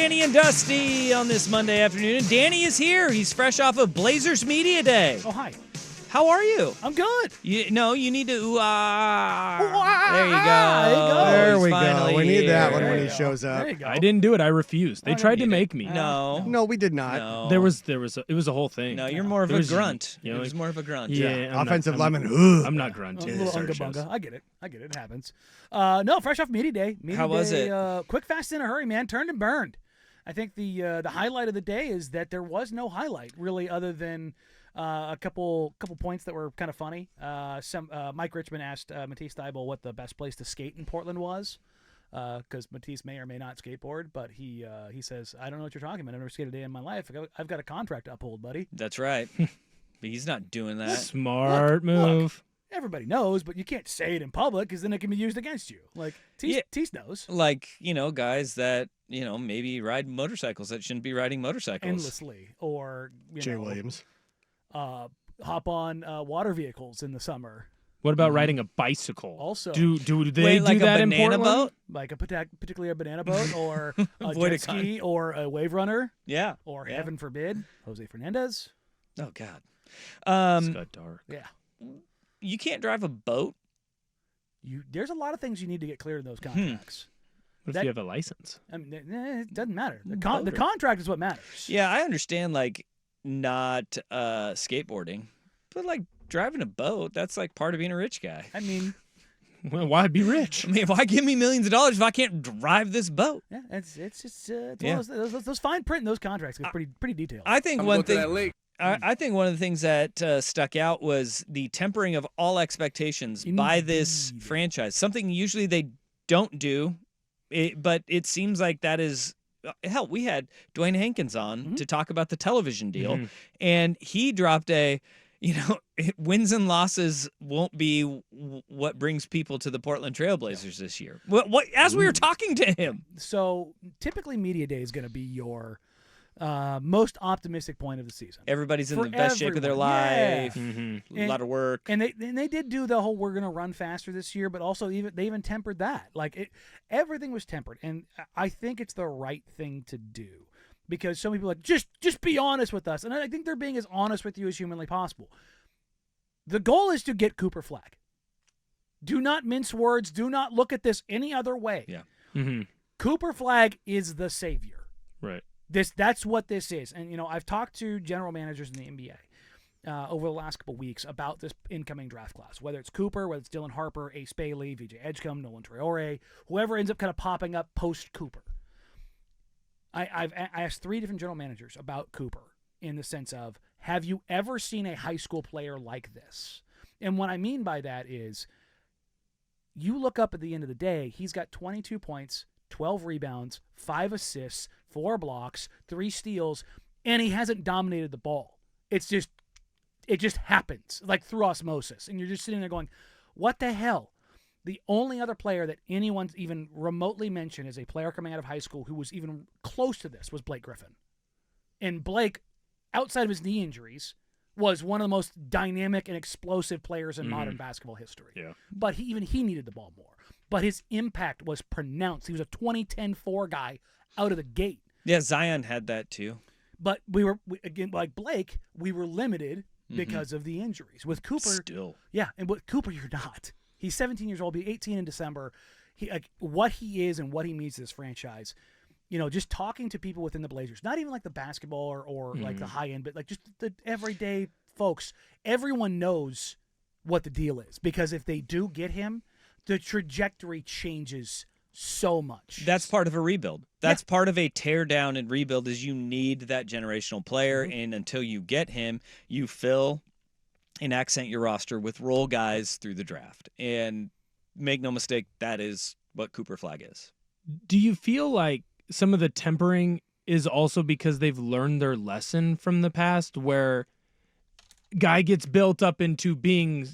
Danny and Dusty on this Monday afternoon. And Danny is here. He's fresh off of Blazers Media Day. Oh, hi. How are you? I'm good. You need to There you go. There He's we finally go. We need that one here. when he shows up. There you go. I didn't do it. I refused. They tried to make me. No. No, we did not. No. It was a whole thing. No, you're more of It a was- grunt. you know, It was like- more of a grunt. Yeah. I'm Offensive not, lineman. I'm not grunting. A little unga bunga. I get it. It happens. No, fresh off media day. How was it? Quick, fast, in a hurry, man. Turned and burned. I think the highlight of the day is that there was no highlight really, other than a couple points that were kind of funny. Mike Richmond asked Matisse Thybulle what the best place to skate in Portland was, because Matisse may or may not skateboard, but he says, I don't know what you're talking about. I've never skated a day in my life. I've got a contract to uphold, buddy. That's right. But he's not doing that. Smart move. Everybody knows, but you can't say it in public because then it can be used against you. Like, Tease knows. Like, guys that, maybe ride motorcycles that shouldn't be riding motorcycles. Endlessly. Or, Jay Williams. Hop on water vehicles in the summer. What about riding a bicycle? Also. do they Wait, do like that a in banana Portland? boat? Like particularly a banana boat or a Avoid jet ski or a wave runner Yeah. or, Yeah. heaven forbid, Jose Fernandez. Oh, God. It's got dark. Yeah. You can't drive a boat? There's a lot of things you need to get cleared in those contracts. What if That- you have a license? I mean, it doesn't matter. The Boater. contract is what matters. Yeah, I understand, like, not skateboarding. But, like, driving a boat, that's, like, part of being a rich guy. I mean, Well, why be rich? I mean, why give me millions of dollars if I can't drive this boat? yeah, it's just Yeah. those fine print in those contracts get pretty detailed. I think one thing. I think one of the things that stuck out was the tempering of all expectations by this Indeed. franchise. Something usually they don't do, but it seems like that is. Hell, we had Dwayne Hankins on to talk about the television deal, and he dropped wins and losses won't be what brings people to the Portland Trailblazers this year. As we were talking to him. So typically, media day is going to be your most optimistic point of the season. Everybody's in For the best shape of their everyone, yeah. life. Mm-hmm. A lot of work. And they did do the whole we're going to run faster this year, but also they even tempered that. Like everything was tempered, and I think it's the right thing to do because some people are like just be honest with us, and I think they're being as honest with you as humanly possible. The goal is to get Cooper Flagg. Do not mince words. Do not look at this any other way. Yeah. Mm-hmm. Cooper Flagg is the savior. Right. That's what this is. And, I've talked to general managers in the NBA over the last couple weeks about this incoming draft class, whether it's Cooper, whether it's Dylan Harper, Ace Bailey, VJ Edgecombe, Nolan Traore, whoever ends up kind of popping up post-Cooper. I asked 3 different general managers about Cooper in the sense of, have you ever seen a high school player like this? And what I mean by that is you look up at the end of the day, he's got 22 points, 12 rebounds, 5 assists, 4 blocks, 3 steals, and he hasn't dominated the ball. It just happens, like through osmosis. And you're just sitting there going, what the hell? The only other player that anyone's even remotely mentioned as a player coming out of high school who was even close to this was Blake Griffin. And Blake, outside of his knee injuries, was one of the most dynamic and explosive players in modern basketball history. Yeah. But he needed the ball more. But his impact was pronounced. He was a 20-10-4 guy out of the gate. Yeah, Zion had that too. But again, like Blake, we were limited because of the injuries. With Cooper, Still. yeah, and with Cooper, you're not. He's 17 years old. He'll be 18 in December. What he is and what he means to this franchise. Just talking to people within the Blazers, not even like the basketball or like the high end, but like just the everyday folks. Everyone knows what the deal is because if they do get him, the trajectory changes so much. That's part of a rebuild. That's part of a tear down and rebuild is you need that generational player, and until you get him, you fill and accent your roster with role guys through the draft. And make no mistake, that is what Cooper Flagg is. Do you feel like some of the tempering is also because they've learned their lesson from the past where guy gets built up into being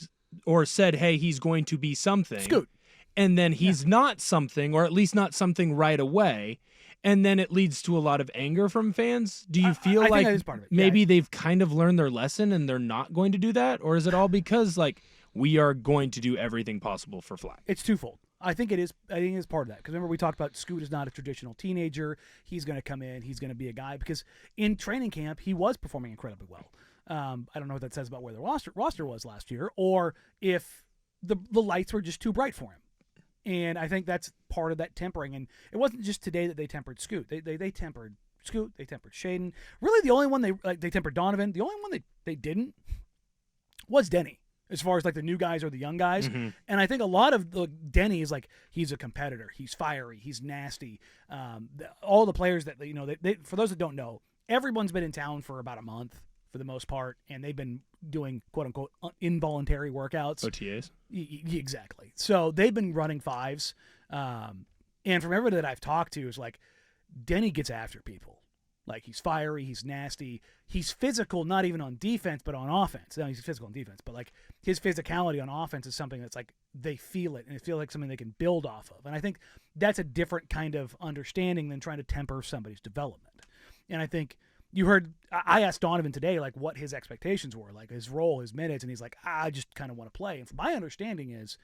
or said, hey, he's going to be something. Scoot. And then he's not something, or at least not something right away. And then it leads to a lot of anger from fans. Do you feel I think like that is part of it. maybe they've kind of learned their lesson and they're not going to do that? Or is it all because, like, we are going to do everything possible for Flagg? It's twofold. I think it is. I think it's part of that because remember we talked about Scoot is not a traditional teenager. He's going to come in. He's going to be a guy because in training camp he was performing incredibly well. I don't know what that says about where the roster was last year, or if the lights were just too bright for him. And I think that's part of that tempering. And it wasn't just today that they tempered Scoot. They tempered Scoot. They tempered Shaden. Really, the only one they tempered Donovan. The only one they didn't was Denny. As far as like the new guys or the young guys. Mm-hmm. And I think a lot of Denny is like, he's a competitor. He's fiery. He's nasty. All the players that, they for those that don't know, everyone's been in town for about a month for the most part. And they've been doing quote unquote involuntary workouts. OTAs. Exactly. So they've been running fives. And from everybody that I've talked to is like, Denny gets after people. Like, he's fiery, he's nasty, he's physical, not even on defense, but on offense. Now, he's physical on defense, but, like, his physicality on offense is something that's, like, they feel it, and it feels like something they can build off of. And I think that's a different kind of understanding than trying to temper somebody's development. And I think you heard, I asked Donovan today, like, what his expectations were, like, his role, his minutes, and he's like, I just kind of want to play. And from my understanding is,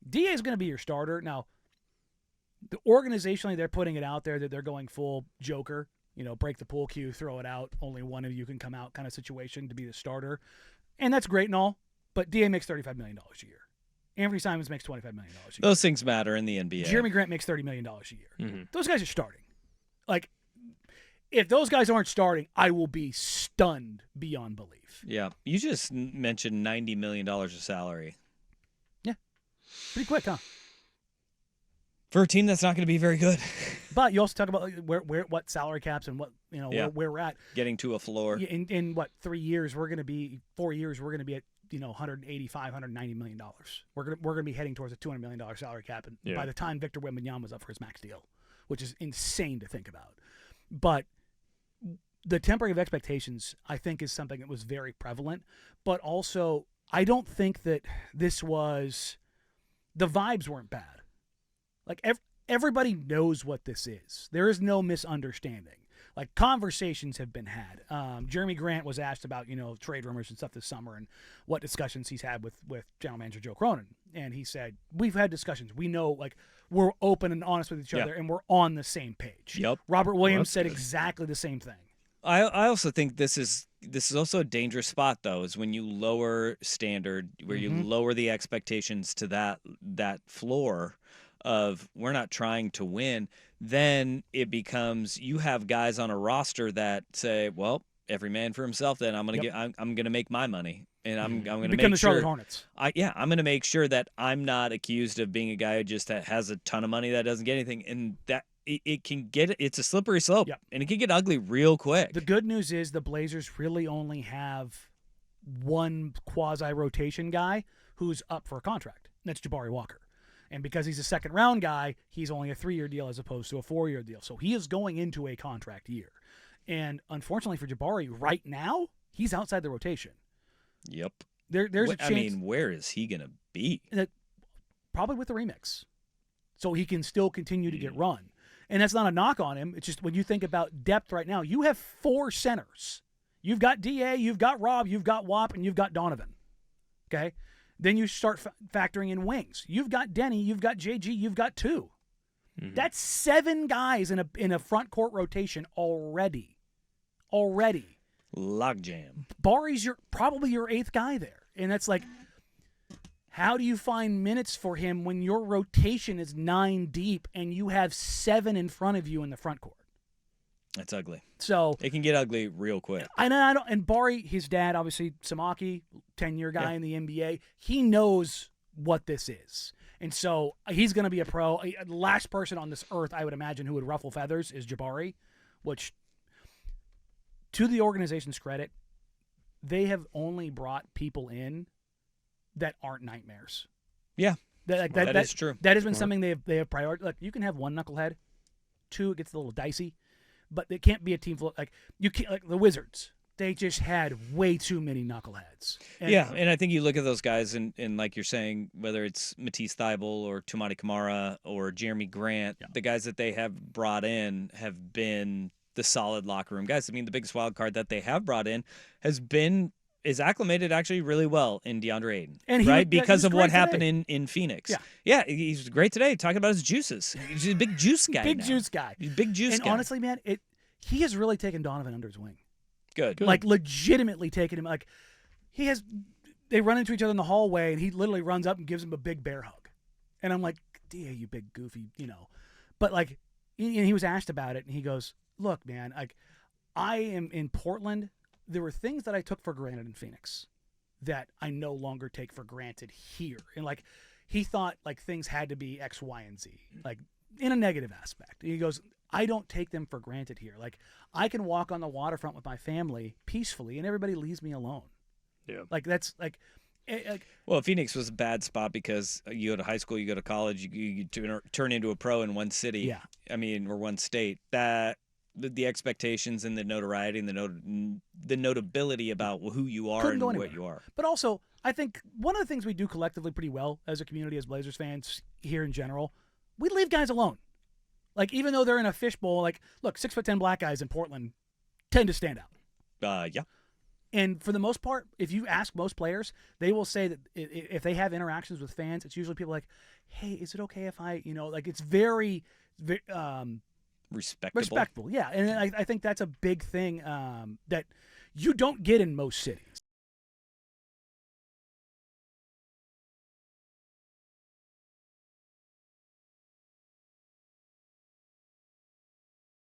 DA is going to be your starter. Now, organizationally, they're putting it out there that they're going full Joker. Break the pool cue, throw it out. Only one of you can come out kind of situation to be the starter. And that's great and all, but DA makes $35 million a year. Anthony Simons makes $25 million a year. Those things matter in the NBA. Jeremy Grant makes $30 million a year. Mm-hmm. Those guys are starting. Like, if those guys aren't starting, I will be stunned beyond belief. Yeah. You just mentioned $90 million of salary. Yeah. Pretty quick, huh? For a team that's not going to be very good. But you also talk about what salary caps and what where we're at. Getting to a floor. In what 4 years we're going to be at 185, $190 million. We're going to be heading towards a $200 million salary cap, and by the time Victor Wembanyama was up for his max deal, which is insane to think about. But the tempering of expectations, I think, is something that was very prevalent. But also, I don't think that the vibes weren't bad. Like, everybody knows what this is. There is no misunderstanding. Like, conversations have been had. Jeremy Grant was asked about, trade rumors and stuff this summer and what discussions he's had with General Manager Joe Cronin. And he said, we've had discussions. We know, like, we're open and honest with each other, and we're on the same page. Yep. Robert Williams said exactly the same thing. I also think this is also a dangerous spot, though, is when you lower standard, where you lower the expectations to that floor of we're not trying to win, then it becomes you have guys on a roster that say, well, every man for himself, then I'm gonna make my money, and I'm gonna become make the sure Charlotte Hornets. I'm gonna make sure that I'm not accused of being a guy who just has a ton of money that doesn't get anything, and that it's a slippery slope, and it can get ugly real quick. The good news is the Blazers really only have one quasi-rotation guy who's up for a contract. And that's Jabari Walker. And because he's a second-round guy, he's only a 3-year deal as opposed to a 4-year deal. So he is going into a contract year. And unfortunately for Jabari, right now, he's outside the rotation. Yep. There's a chance. I mean, where is he going to be? Probably with the remix. So he can still continue to get run. And that's not a knock on him. It's just when you think about depth right now, you have 4 centers. You've got DA, you've got Rob, you've got Wap, and you've got Donovan. Okay? Then you start factoring in wings. You've got Denny, you've got JG, you've got 2. Mm-hmm. That's 7 guys in a front court rotation already. Logjam. Bari's probably your 8th guy there. And that's like, how do you find minutes for him when your rotation is 9 deep and you have 7 in front of you in the front court? That's ugly. So it can get ugly real quick. And Bari, his dad, obviously Samaki, 10-year guy in the NBA, he knows what this is. And so he's going to be a pro. The last person on this earth, I would imagine, who would ruffle feathers is Jabari, which, to the organization's credit, they have only brought people in that aren't nightmares. Yeah, that is true. That has been something they have prioritized. Like, you can have 1 knucklehead, 2, it gets a little dicey. But it can't be a team full like you can't, like the Wizards. They just had way too many knuckleheads. And I think you look at those guys and like you're saying, whether it's Matisse Thybulle or Tumani Kamara or Jeremy Grant, the guys that they have brought in have been the solid locker room guys. I mean, the biggest wild card that they have brought in has been is acclimated actually really well in DeAndre Ayton, And he right? was- yeah, he Because was of great what happened today. in Phoenix. Yeah. He's great today. Talking about his juices. He's a big juice guy. Big now. juice guy. He's a big juice And guy. honestly, man, he has really taken Donovan under his wing. Good. Like legitimately taken him. Like they run into each other in the hallway, and he literally runs up and gives him a big bear hug. And I'm like, "Yeah, you big goofy," But like, he was asked about it, and he goes, "Look, man, like, I am in Portland. There were things that I took for granted in Phoenix that I no longer take for granted here." And like, he thought like things had to be X, Y, and Z, like in a negative aspect. And he goes, "I don't take them for granted here. Like, I can walk on the waterfront with my family peacefully, and everybody leaves me alone." Yeah. Like that's like Well, Phoenix was a bad spot because you go to high school, you go to college, you turn into a pro in one city. Yeah. I mean, or one state. That the expectations and the notoriety and the notability about who you are Couldn't and go what anywhere. you are. But also, I think one of the things we do collectively pretty well as a community, as Blazers fans here in general, we leave guys alone. Like, even though they're in a fishbowl, like, look, 6'10" black guys in Portland tend to stand out. Yeah. And for the most part, if you ask most players, they will say that if they have interactions with fans, it's usually people like, "Hey, is it okay if I, like it's very Respectable. respectful." Yeah. And I think that's a big thing that you don't get in most cities.